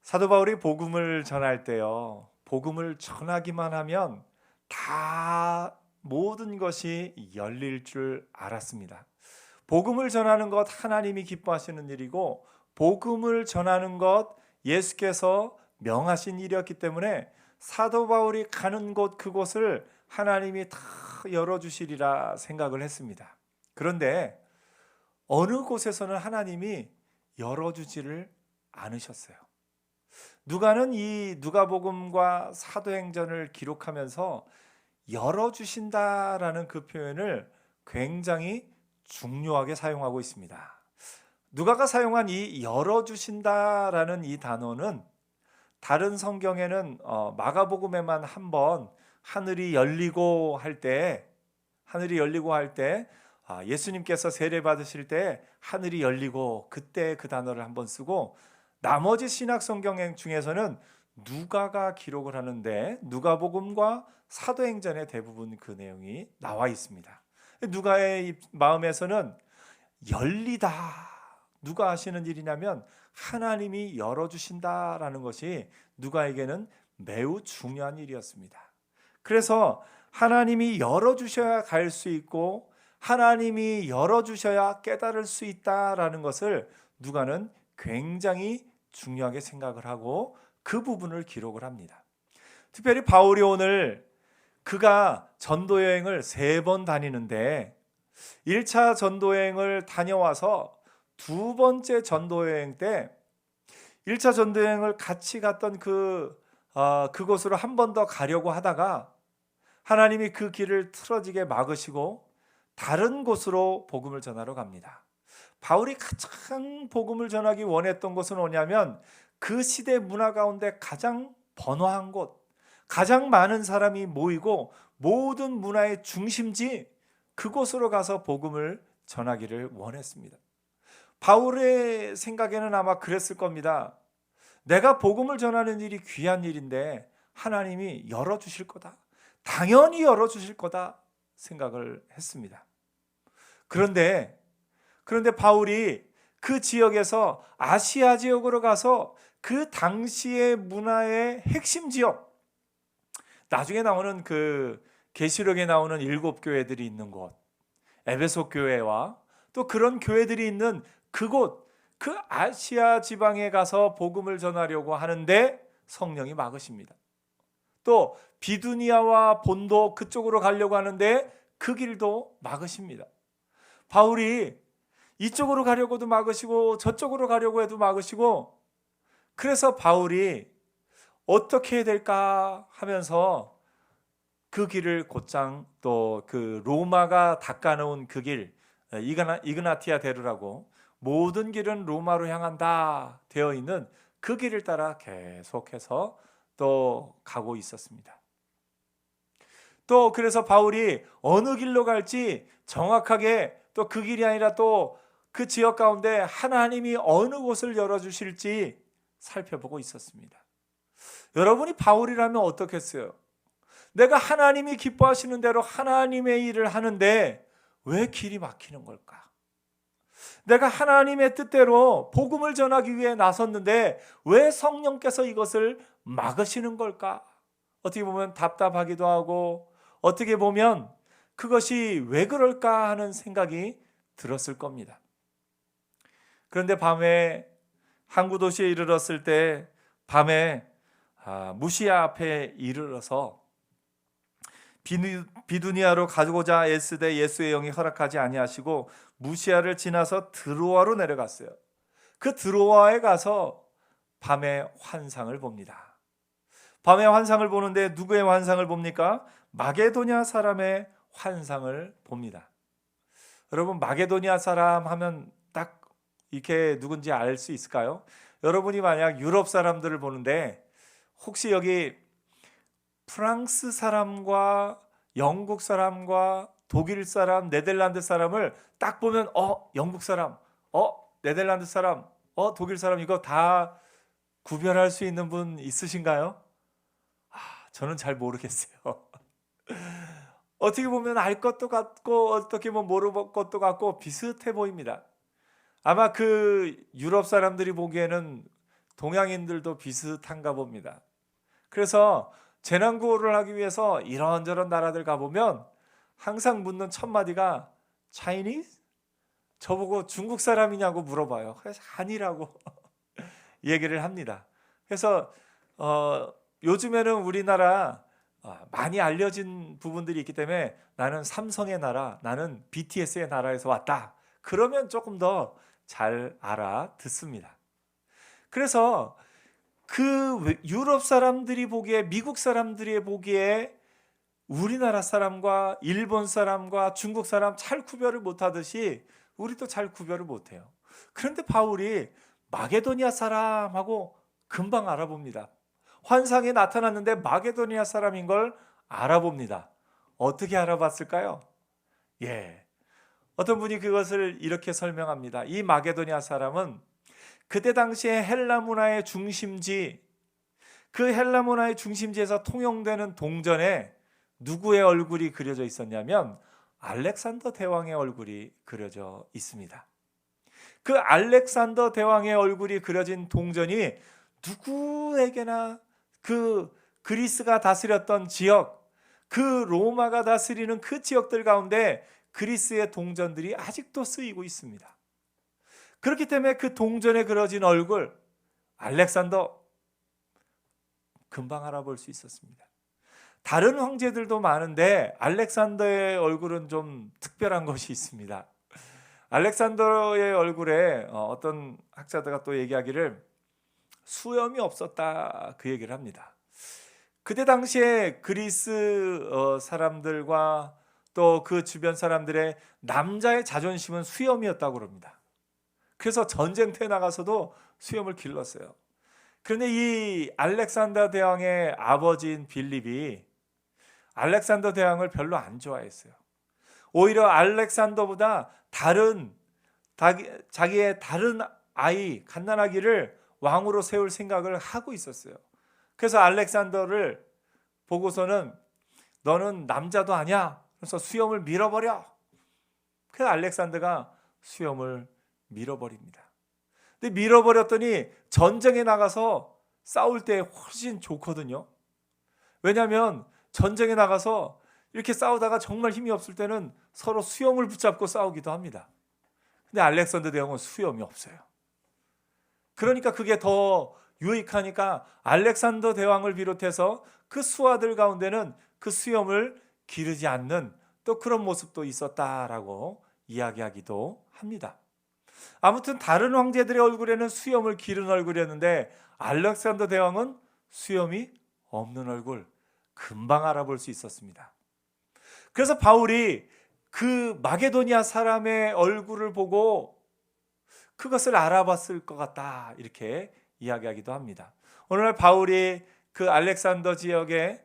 사도 바울이 복음을 전할 때요, 복음을 전하기만 하면 다 모든 것이 열릴 줄 알았습니다. 복음을 전하는 것 하나님이 기뻐하시는 일이고, 복음을 전하는 것 예수께서 명하신 일이었기 때문에 사도 바울이 가는 곳 그곳을 하나님이 다 열어주시리라 생각을 했습니다. 그런데 어느 곳에서는 하나님이 열어주지를 않으셨어요. 누가는 이 누가복음과 사도행전을 기록하면서 열어주신다라는 그 표현을 굉장히 중요하게 사용하고 있습니다. 누가가 사용한 이 열어주신다라는 이 단어는 다른 성경에는 마가복음에만 한 번 하늘이 열리고 할 때, 예수님께서 세례 받으실 때 하늘이 열리고 그때 그 단어를 한번 쓰고, 나머지 신약 성경 중에서는 누가가 기록을 하는데 누가복음과 사도행전의 대부분 그 내용이 나와 있습니다. 누가의 마음에서는 열리다, 누가 하시는 일이냐면 하나님이 열어주신다라는 것이 누가에게는 매우 중요한 일이었습니다. 그래서 하나님이 열어주셔야 갈 수 있고, 하나님이 열어주셔야 깨달을 수 있다라는 것을 누가는 굉장히 중요하게 생각을 하고 그 부분을 기록을 합니다. 특별히 바울이 오늘 그가 전도여행을 3번 다니는데 1차 전도여행을 다녀와서 두 번째 전도여행 때 1차 전도여행을 같이 갔던 그곳으로 한 번 더 가려고 하다가 하나님이 그 길을 틀어지게 막으시고 다른 곳으로 복음을 전하러 갑니다. 바울이 가장 복음을 전하기 원했던 곳은 뭐냐면 그 시대 문화 가운데 가장 번화한 곳, 가장 많은 사람이 모이고 모든 문화의 중심지, 그곳으로 가서 복음을 전하기를 원했습니다. 바울의 생각에는 아마 그랬을 겁니다. 내가 복음을 전하는 일이 귀한 일인데 하나님이 열어주실 거다, 당연히 열어주실 거다 생각을 했습니다. 그런데 바울이 그 지역에서 아시아 지역으로 가서 그 당시의 문화의 핵심 지역, 나중에 나오는 그 계시록에 나오는 7교회들이 있는 곳, 에베소 교회와 또 그런 교회들이 있는 그곳, 그 아시아 지방에 가서 복음을 전하려고 하는데 성령이 막으십니다. 또 비두니아와 본도 그쪽으로 가려고 하는데 그 길도 막으십니다. 바울이 이쪽으로 가려고도 막으시고 저쪽으로 가려고 해도 막으시고, 그래서 바울이 어떻게 해야 될까 하면서 그 길을 곧장, 또 그 로마가 닦아놓은 그 길, 이그나티아 대로라고 모든 길은 로마로 향한다 되어 있는 그 길을 따라 계속해서 또 가고 있었습니다. 또 그래서 바울이 어느 길로 갈지 정확하게, 또 그 길이 아니라 또 그 지역 가운데 하나님이 어느 곳을 열어주실지 살펴보고 있었습니다. 여러분이 바울이라면 어떻겠어요? 내가 하나님이 기뻐하시는 대로 하나님의 일을 하는데 왜 길이 막히는 걸까? 내가 하나님의 뜻대로 복음을 전하기 위해 나섰는데 왜 성령께서 이것을 막으시는 걸까? 어떻게 보면 답답하기도 하고, 어떻게 보면 그것이 왜 그럴까 하는 생각이 들었을 겁니다. 그런데 밤에 항구 도시에 이르렀을 때, 밤에 무시아 앞에 이르러서 비두니아로 가고자 애쓰되 예수의 영이 허락하지 아니하시고 무시아를 지나서 드로아로 내려갔어요. 그 드로아에 가서 밤에 환상을 봅니다. 밤에 환상을 보는데 누구의 환상을 봅니까? 마게도냐 사람의 환상을 봅니다. 여러분, 마게도냐 사람 하면 딱 이렇게 누군지 알 수 있을까요? 여러분이 만약 유럽 사람들을 보는데 혹시 여기 프랑스 사람과 영국 사람과 독일 사람, 네덜란드 사람을 딱 보면 영국 사람, 네덜란드 사람, 독일 사람, 이거 다 구별할 수 있는 분 있으신가요? 저는 잘 모르겠어요. 어떻게 보면 알 것도 같고 어떻게 보면 모를 것도 같고 비슷해 보입니다. 아마 그 유럽 사람들이 보기에는 동양인들도 비슷한가 봅니다. 그래서 재난구호를 하기 위해서 이런저런 나라들 가보면 항상 묻는 첫 마디가 Chinese? 저보고 중국 사람이냐고 물어봐요. 그래서 아니라고 얘기를 합니다. 그래서 요즘에는 우리나라 많이 알려진 부분들이 있기 때문에 나는 삼성의 나라, 나는 BTS의 나라에서 왔다. 그러면 조금 더 잘 알아듣습니다. 그래서 그 유럽 사람들이 보기에, 미국 사람들이 보기에 우리나라 사람과 일본 사람과 중국 사람 잘 구별을 못하듯이 우리도 잘 구별을 못해요. 그런데 바울이 마게도니아 사람하고 금방 알아봅니다. 환상에 나타났는데 마게도니아 사람인 걸 알아봅니다. 어떻게 알아봤을까요? 어떤 분이 그것을 이렇게 설명합니다. 이 마게도니아 사람은 그때 당시에 헬라 문화의 중심지, 그 헬라 문화의 중심지에서 통용되는 동전에 누구의 얼굴이 그려져 있었냐면 알렉산더 대왕의 얼굴이 그려져 있습니다. 그 알렉산더 대왕의 얼굴이 그려진 동전이 누구에게나 그 그리스가 다스렸던 지역, 그 로마가 다스리는 그 지역들 가운데 그리스의 동전들이 아직도 쓰이고 있습니다. 그렇기 때문에 그 동전에 그려진 얼굴, 알렉산더, 금방 알아볼 수 있었습니다. 다른 황제들도 많은데 알렉산더의 얼굴은 좀 특별한 것이 있습니다. 알렉산더의 얼굴에 어떤 학자들가 또 얘기하기를 수염이 없었다, 그 얘기를 합니다. 그때 당시에 그리스 사람들과 또 그 주변 사람들의 남자의 자존심은 수염이었다고 합니다. 그래서 전쟁터에 나가서도 수염을 길렀어요. 그런데 이 알렉산더 대왕의 아버지인 빌립이 알렉산더 대왕을 별로 안 좋아했어요. 오히려 알렉산더보다 자기의 다른 아이 갓난아기를 왕으로 세울 생각을 하고 있었어요. 그래서 알렉산더를 보고서는 너는 남자도 아니야. 그래서 수염을 밀어버려. 그래서 알렉산더가 수염을 밀어버립니다. 근데 밀어버렸더니 전쟁에 나가서 싸울 때 훨씬 좋거든요. 왜냐하면 전쟁에 나가서 이렇게 싸우다가 정말 힘이 없을 때는 서로 수염을 붙잡고 싸우기도 합니다. 근데 알렉산더 대왕은 수염이 없어요. 그러니까 그게 더 유익하니까 알렉산더 대왕을 비롯해서 그 수하들 가운데는 그 수염을 기르지 않는 또 그런 모습도 있었다라고 이야기하기도 합니다. 아무튼 다른 황제들의 얼굴에는 수염을 기른 얼굴이었는데 알렉산더 대왕은 수염이 없는 얼굴, 금방 알아볼 수 있었습니다. 그래서 바울이 그 마게도니아 사람의 얼굴을 보고 그것을 알아봤을 것 같다, 이렇게 이야기하기도 합니다. 오늘날 바울이 그 알렉산더 지역에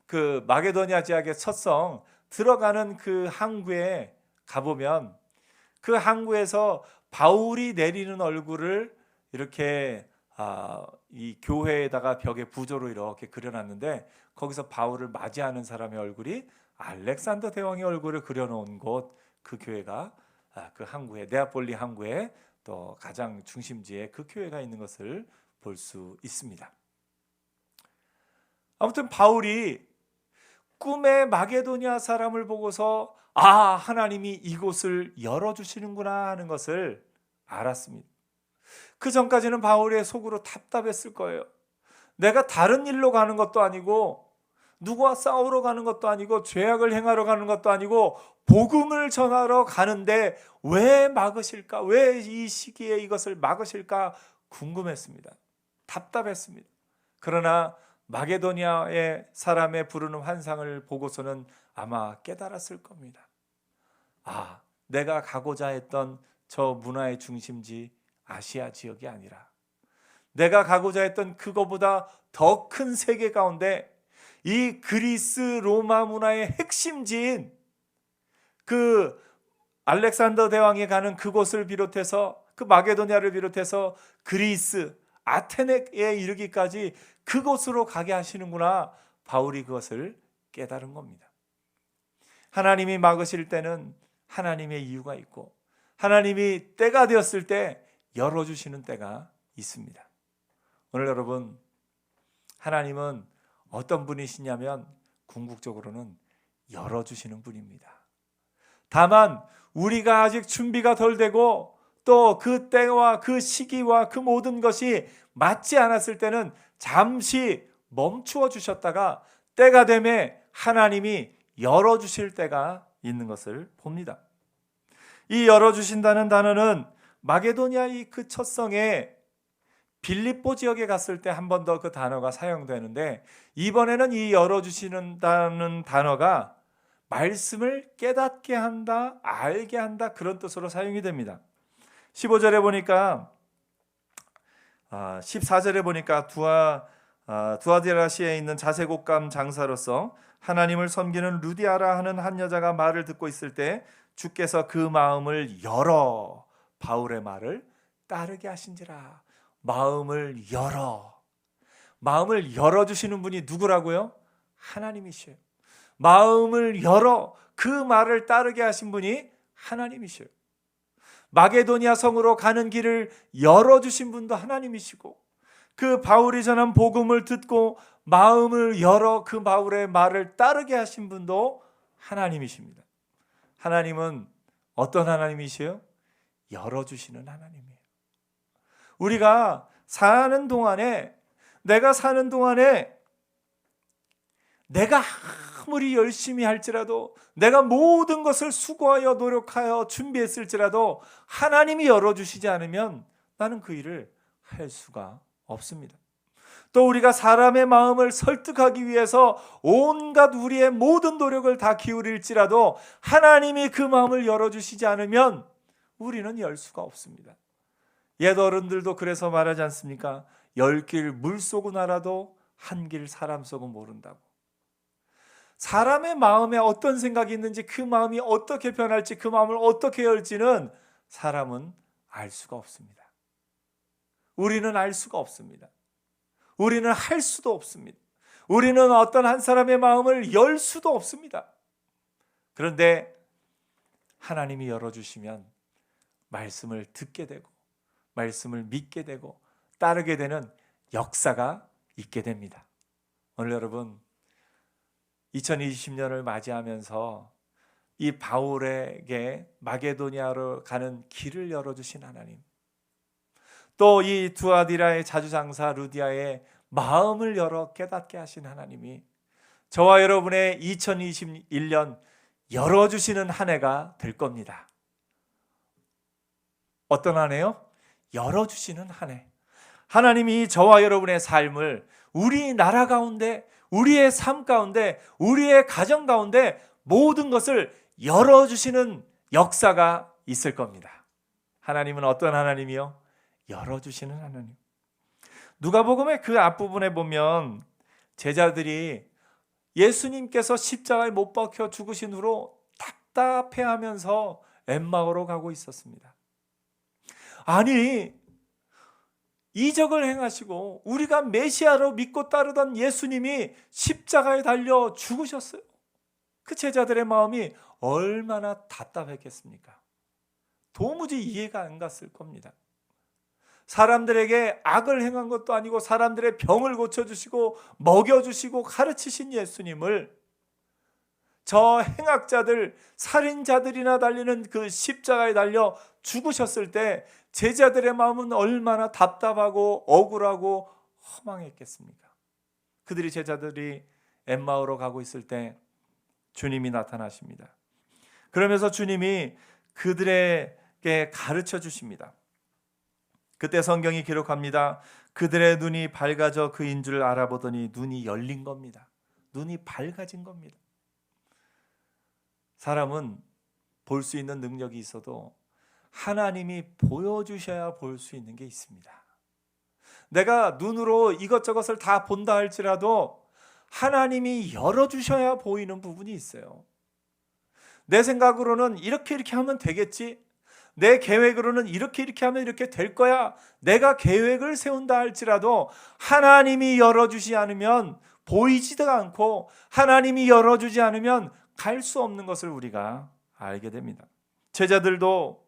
그 마게도니아 지역의 첫성 들어가는 그 항구에 가보면 그 항구에서 바울이 내리는 얼굴을 이렇게 이 교회에다가 벽에 부조로 이렇게 그려놨는데 거기서 바울을 맞이하는 사람의 얼굴이 알렉산더 대왕의 얼굴을 그려놓은 곳, 그 교회가 그 항구에, 네아폴리 항구에 또 가장 중심지에 그 교회가 있는 것을 볼 수 있습니다. 아무튼 바울이 꿈의 마게도니아 사람을 보고서 하나님이 이곳을 열어주시는구나 하는 것을 알았습니다. 그 전까지는 바울의 속으로 답답했을 거예요. 내가 다른 일로 가는 것도 아니고 누구와 싸우러 가는 것도 아니고 죄악을 행하러 가는 것도 아니고 복음을 전하러 가는데 왜 막으실까? 왜 이 시기에 이것을 막으실까? 궁금했습니다. 답답했습니다. 그러나 마게도니아의 사람의 부르는 환상을 보고서는 아마 깨달았을 겁니다. 내가 가고자 했던 저 문화의 중심지 아시아 지역이 아니라 내가 가고자 했던 그거보다 더 큰 세계 가운데 이 그리스 로마 문화의 핵심지인 그 알렉산더 대왕이 가는 그곳을 비롯해서 그 마게도니아를 비롯해서 그리스 아테네에 이르기까지 그곳으로 가게 하시는구나. 바울이 그것을 깨달은 겁니다. 하나님이 막으실 때는 하나님의 이유가 있고 하나님이 때가 되었을 때 열어주시는 때가 있습니다. 오늘 여러분, 하나님은 어떤 분이시냐면 궁극적으로는 열어주시는 분입니다. 다만 우리가 아직 준비가 덜 되고 또 그 때와 그 시기와 그 모든 것이 맞지 않았을 때는 잠시 멈추어 주셨다가 때가 되매 하나님이 열어주실 때가 있는 것을 봅니다. 이 열어주신다는 단어는 마게도니아의 그 첫 성에 빌립보 지역에 갔을 때 한 번 더 그 단어가 사용되는데, 이번에는 이 열어주시는다는 단어가 말씀을 깨닫게 한다, 알게 한다, 그런 뜻으로 사용이 됩니다. 15절에 보니까 14절에 보니까 두아디라시에 있는 자색옷감 장사로서 하나님을 섬기는 루디아라 하는 한 여자가 말을 듣고 있을 때 주께서 그 마음을 열어 바울의 말을 따르게 하신지라. 마음을 열어주시는 분이 누구라고요? 하나님이셔요. 마음을 열어 그 말을 따르게 하신 분이 하나님이셔요. 마게도니아 성으로 가는 길을 열어주신 분도 하나님이시고, 그 바울이 전한 복음을 듣고 마음을 열어 그 바울의 말을 따르게 하신 분도 하나님이십니다. 하나님은 어떤 하나님이시요? 열어주시는 하나님이에요. 우리가 내가 사는 동안에 내가 아무리 열심히 할지라도, 내가 모든 것을 수고하여 노력하여 준비했을지라도 하나님이 열어주시지 않으면 나는 그 일을 할 수가 없습니다. 또 우리가 사람의 마음을 설득하기 위해서 온갖 우리의 모든 노력을 다 기울일지라도 하나님이 그 마음을 열어주시지 않으면 우리는 열 수가 없습니다. 옛 어른들도 그래서 말하지 않습니까? 10길 물속은 알아도 한 길 사람 속은 모른다고. 사람의 마음에 어떤 생각이 있는지, 그 마음이 어떻게 변할지, 그 마음을 어떻게 열지는 사람은 알 수가 없습니다. 우리는 알 수가 없습니다. 우리는 할 수도 없습니다. 우리는 어떤 한 사람의 마음을 열 수도 없습니다. 그런데 하나님이 열어주시면 말씀을 듣게 되고 말씀을 믿게 되고 따르게 되는 역사가 있게 됩니다. 오늘 여러분, 2020년을 맞이하면서 이 바울에게 마게도니아로 가는 길을 열어주신 하나님, 또 이 두아디라의 자주장사 루디아의 마음을 열어 깨닫게 하신 하나님이 저와 여러분의 2021년 열어주시는 한 해가 될 겁니다. 어떤 한 해요? 열어주시는 한 해. 하나님이 저와 여러분의 삶을 우리 나라 가운데, 우리의 삶 가운데, 우리의 가정 가운데 모든 것을 열어주시는 역사가 있을 겁니다. 하나님은 어떤 하나님이요? 열어주시는 하나님. 누가복음의 그 앞부분에 보면 제자들이 예수님께서 십자가에 못 박혀 죽으신 후로 답답해하면서 엠마오로 가고 있었습니다. 아니, 이적을 행하시고 우리가 메시아로 믿고 따르던 예수님이 십자가에 달려 죽으셨어요. 그 제자들의 마음이 얼마나 답답했겠습니까? 도무지 이해가 안 갔을 겁니다. 사람들에게 악을 행한 것도 아니고 사람들의 병을 고쳐주시고 먹여주시고 가르치신 예수님을 저 행악자들, 살인자들이나 달리는 그 십자가에 달려 죽으셨을 때 제자들의 마음은 얼마나 답답하고 억울하고 허망했겠습니까? 제자들이 엠마오로 가고 있을 때 주님이 나타나십니다. 그러면서 주님이 그들에게 가르쳐 주십니다. 그때 성경이 기록합니다. 그들의 눈이 밝아져 그인 줄 알아보더니 눈이 열린 겁니다. 눈이 밝아진 겁니다. 사람은 볼 수 있는 능력이 있어도 하나님이 보여주셔야 볼 수 있는 게 있습니다. 내가 눈으로 이것저것을 다 본다 할지라도 하나님이 열어주셔야 보이는 부분이 있어요. 내 생각으로는 이렇게 하면 되겠지, 내 계획으로는 이렇게 하면 이렇게 될 거야, 내가 계획을 세운다 할지라도 하나님이 열어주지 않으면 보이지도 않고 하나님이 열어주지 않으면 갈 수 없는 것을 우리가 알게 됩니다. 제자들도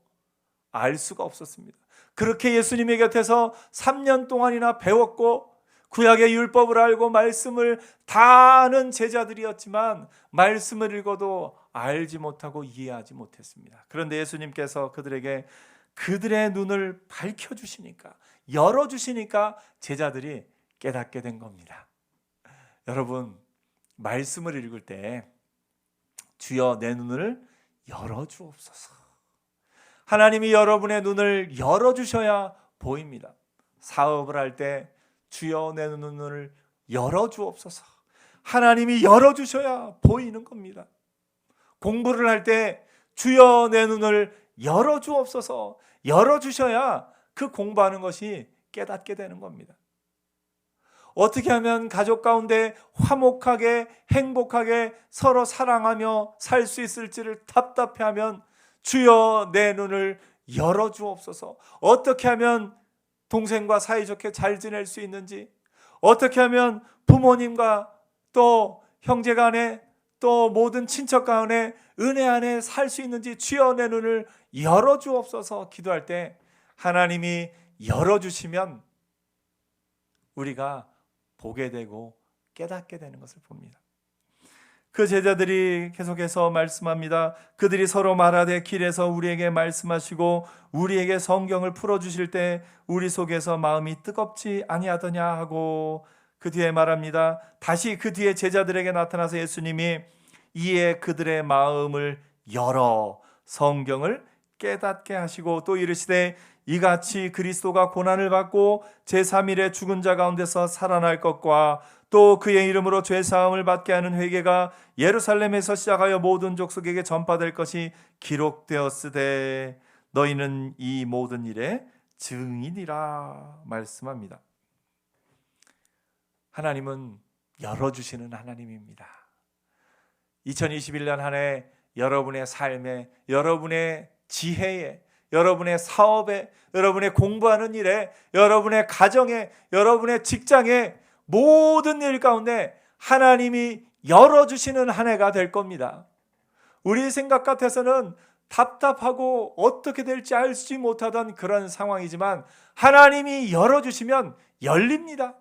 알 수가 없었습니다. 그렇게 예수님의 곁에서 3년 동안이나 배웠고 구약의 율법을 알고 말씀을 다 아는 제자들이었지만 말씀을 읽어도 알지 못하고 이해하지 못했습니다. 그런데 예수님께서 그들에게 그들의 눈을 밝혀주시니까, 열어주시니까 제자들이 깨닫게 된 겁니다. 여러분, 말씀을 읽을 때 주여 내 눈을 열어주옵소서. 하나님이 여러분의 눈을 열어주셔야 보입니다. 사업을 할 때 주여 내 눈을 열어주옵소서. 하나님이 열어주셔야 보이는 겁니다. 공부를 할 때 주여 내 눈을 열어주옵소서. 열어주셔야 그 공부하는 것이 깨닫게 되는 겁니다. 어떻게 하면 가족 가운데 화목하게 행복하게 서로 사랑하며 살 수 있을지를 답답해하면 주여 내 눈을 열어주옵소서. 어떻게 하면 동생과 사이좋게 잘 지낼 수 있는지, 어떻게 하면 부모님과 또 형제 간에 또 모든 친척 간에 은혜 안에 살 수 있는지 주여 내 눈을 열어주옵소서. 기도할 때 하나님이 열어주시면 우리가 보게 되고 깨닫게 되는 것을 봅니다. 그 제자들이 계속해서 말씀합니다. 그들이 서로 말하되 길에서 우리에게 말씀하시고 우리에게 성경을 풀어주실 때 우리 속에서 마음이 뜨겁지 아니하더냐 하고 그 뒤에 말합니다. 다시 그 뒤에 제자들에게 나타나서 예수님이 이에 그들의 마음을 열어 성경을 깨닫게 하시고 또 이르시되 이같이 그리스도가 고난을 받고 제3일에 죽은 자 가운데서 살아날 것과 또 그의 이름으로 죄사함을 받게 하는 회개가 예루살렘에서 시작하여 모든 족속에게 전파될 것이 기록되었으되 너희는 이 모든 일에 증인이라 말씀합니다. 하나님은 열어주시는 하나님입니다. 2021년 한 해 여러분의 삶에, 여러분의 지혜에, 여러분의 사업에, 여러분의 공부하는 일에, 여러분의 가정에, 여러분의 직장에 모든 일 가운데 하나님이 열어주시는 한 해가 될 겁니다. 우리 생각 같아서는 답답하고 어떻게 될지 알지 못하던 그런 상황이지만 하나님이 열어주시면 열립니다.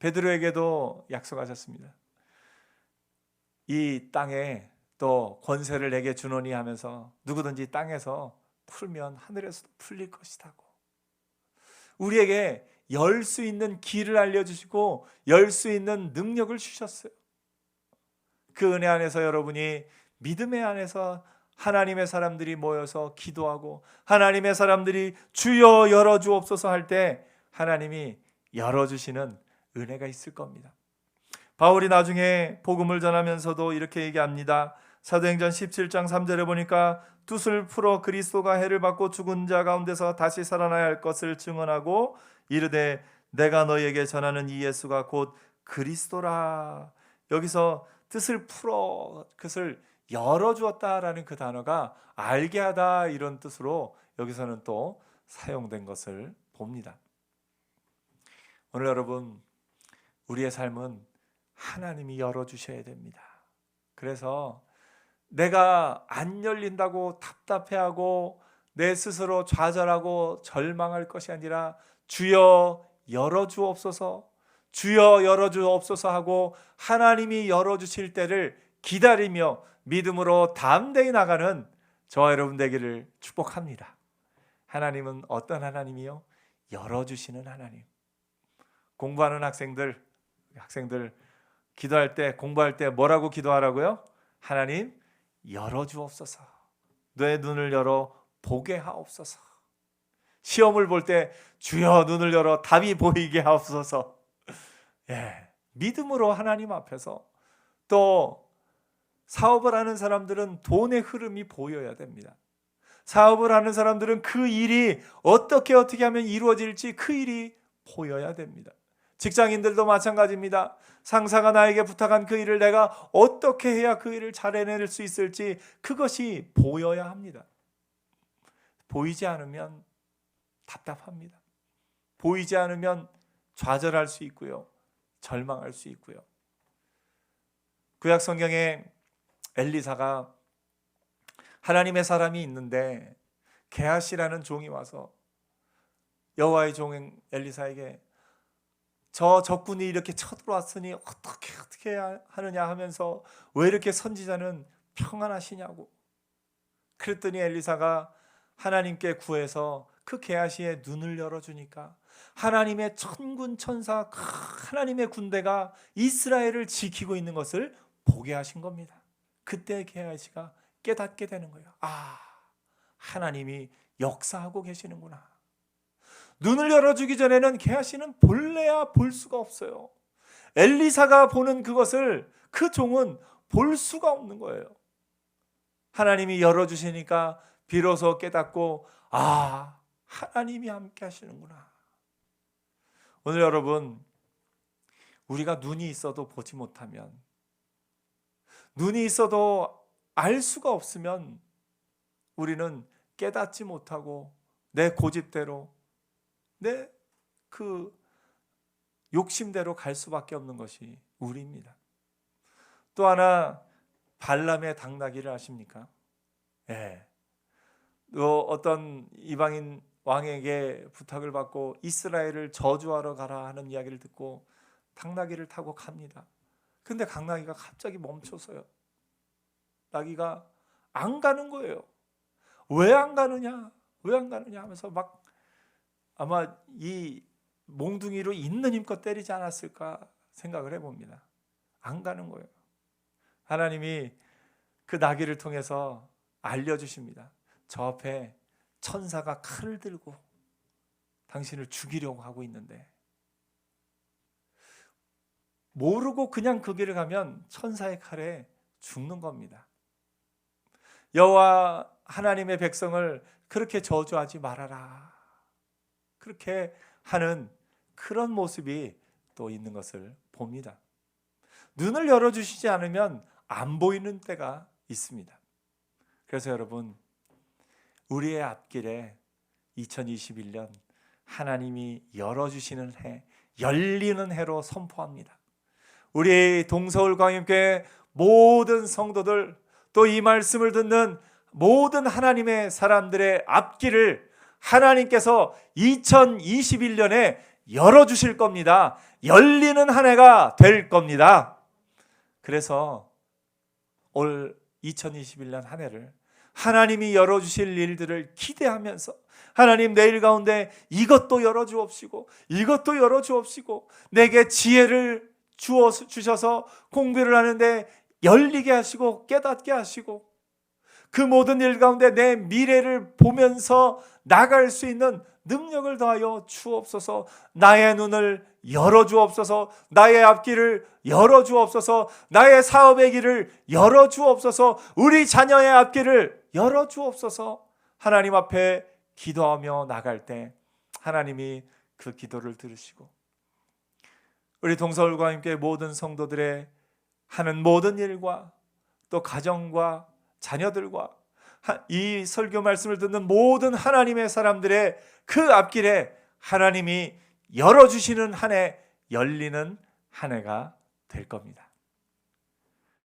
베드로에게도 약속하셨습니다. 이 땅에 또 권세를 내게 주노니 하면서 누구든지 땅에서 풀면 하늘에서도 풀릴 것이라고. 우리에게 열 수 있는 길을 알려주시고 열 수 있는 능력을 주셨어요. 그 은혜 안에서 여러분이 믿음의 안에서 하나님의 사람들이 모여서 기도하고 하나님의 사람들이 주여 열어주옵소서 할 때 하나님이 열어주시는 은혜가 있을 겁니다. 바울이 나중에 복음을 전하면서도 이렇게 얘기합니다. 사도행전 17장 3절에 보니까 뜻을 풀어 그리스도가 해를 받고 죽은 자 가운데서 다시 살아나야 할 것을 증언하고 이르되 내가 너희에게 전하는 이 예수가 곧 그리스도라. 여기서 뜻을 풀어, 그것을 열어주었다라는 그 단어가 알게 하다 이런 뜻으로 여기서는 또 사용된 것을 봅니다. 오늘 여러분, 우리의 삶은 하나님이 열어주셔야 됩니다. 그래서 내가 안 열린다고 답답해하고 내 스스로 좌절하고 절망할 것이 아니라 주여 열어주옵소서, 주여 열어주옵소서 하고 하나님이 열어주실 때를 기다리며 믿음으로 담대히 나가는 저와 여러분 되기를 축복합니다. 하나님은 어떤 하나님이요? 열어주시는 하나님. 공부하는 학생들 기도할 때, 공부할 때 뭐라고 기도하라고요? 하나님 열어주옵소서. 내 눈을 열어 보게 하옵소서. 시험을 볼 때 주여 눈을 열어 답이 보이게 하옵소서. 믿음으로 하나님 앞에서, 또 사업을 하는 사람들은 돈의 흐름이 보여야 됩니다. 사업을 하는 사람들은 그 일이 어떻게 하면 이루어질지 그 일이 보여야 됩니다. 직장인들도 마찬가지입니다. 상사가 나에게 부탁한 그 일을 내가 어떻게 해야 그 일을 잘 해낼 수 있을지 그것이 보여야 합니다. 보이지 않으면 답답합니다. 보이지 않으면 좌절할 수 있고요, 절망할 수 있고요. 구약 성경에 엘리사가 하나님의 사람이 있는데 게하시라는 종이 와서 여호와의 종 엘리사에게 저 적군이 이렇게 쳐들어왔으니 어떻게 하느냐 하면서 왜 이렇게 선지자는 평안하시냐고. 그랬더니 엘리사가 하나님께 구해서 그 게하시의 눈을 열어주니까 하나님의 천군 천사 하나님의 군대가 이스라엘을 지키고 있는 것을 보게 하신 겁니다. 그때 게하시가 깨닫게 되는 거예요. 아, 하나님이 역사하고 계시는구나. 눈을 열어주기 전에는 게하시는 볼래야 볼 수가 없어요. 엘리사가 보는 그것을 그 종은 볼 수가 없는 거예요. 하나님이 열어주시니까 비로소 깨닫고, 아, 하나님이 함께 하시는구나. 오늘 여러분, 우리가 눈이 있어도 보지 못하면, 눈이 있어도 알 수가 없으면 우리는 깨닫지 못하고 내 고집대로, 내 그 욕심대로 갈 수밖에 없는 것이 우리입니다. 또 하나, 발람의 당나귀를 아십니까? 예. 또 어떤 이방인 왕에게 부탁을 받고 이스라엘을 저주하러 가라 하는 이야기를 듣고 당나귀를 타고 갑니다. 근데 당나귀가 갑자기 멈춰서요. 나귀가 안 가는 거예요. 왜 안 가느냐? 왜 안 가느냐 하면서 막 아마 이 몽둥이로 있는 힘껏 때리지 않았을까 생각을 해봅니다. 안 가는 거예요. 하나님이 그 나귀를 통해서 알려주십니다. 저 앞에 천사가 칼을 들고 당신을 죽이려고 하고 있는데, 모르고 그냥 그 길을 가면 천사의 칼에 죽는 겁니다. 여호와 하나님의 백성을 그렇게 저주하지 말아라, 그렇게 하는 그런 모습이 또 있는 것을 봅니다. 눈을 열어주시지 않으면 안 보이는 때가 있습니다. 그래서 여러분, 우리의 앞길에 2021년 하나님이 열어주시는 해, 열리는 해로 선포합니다. 우리 동서울 광임교회 모든 성도들, 또 이 말씀을 듣는 모든 하나님의 사람들의 앞길을 하나님께서 2021년에 열어주실 겁니다. 열리는 한 해가 될 겁니다. 그래서 올 2021년 한 해를 하나님이 열어주실 일들을 기대하면서, 하나님 내일 가운데 이것도 열어주옵시고 이것도 열어주옵시고 내게 지혜를 주셔서 공부를 하는데 열리게 하시고 깨닫게 하시고 그 모든 일 가운데 내 미래를 보면서 나갈 수 있는 능력을 더하여 주옵소서. 나의 눈을 열어주옵소서. 나의 앞길을 열어주옵소서. 나의 사업의 길을 열어주옵소서. 우리 자녀의 앞길을 열어주옵소서. 하나님 앞에 기도하며 나갈 때 하나님이 그 기도를 들으시고 우리 동서울과 함께 모든 성도들의 하는 모든 일과 또 가정과 자녀들과 이 설교 말씀을 듣는 모든 하나님의 사람들의 그 앞길에 하나님이 열어주시는 한 해, 열리는 한 해가 될 겁니다.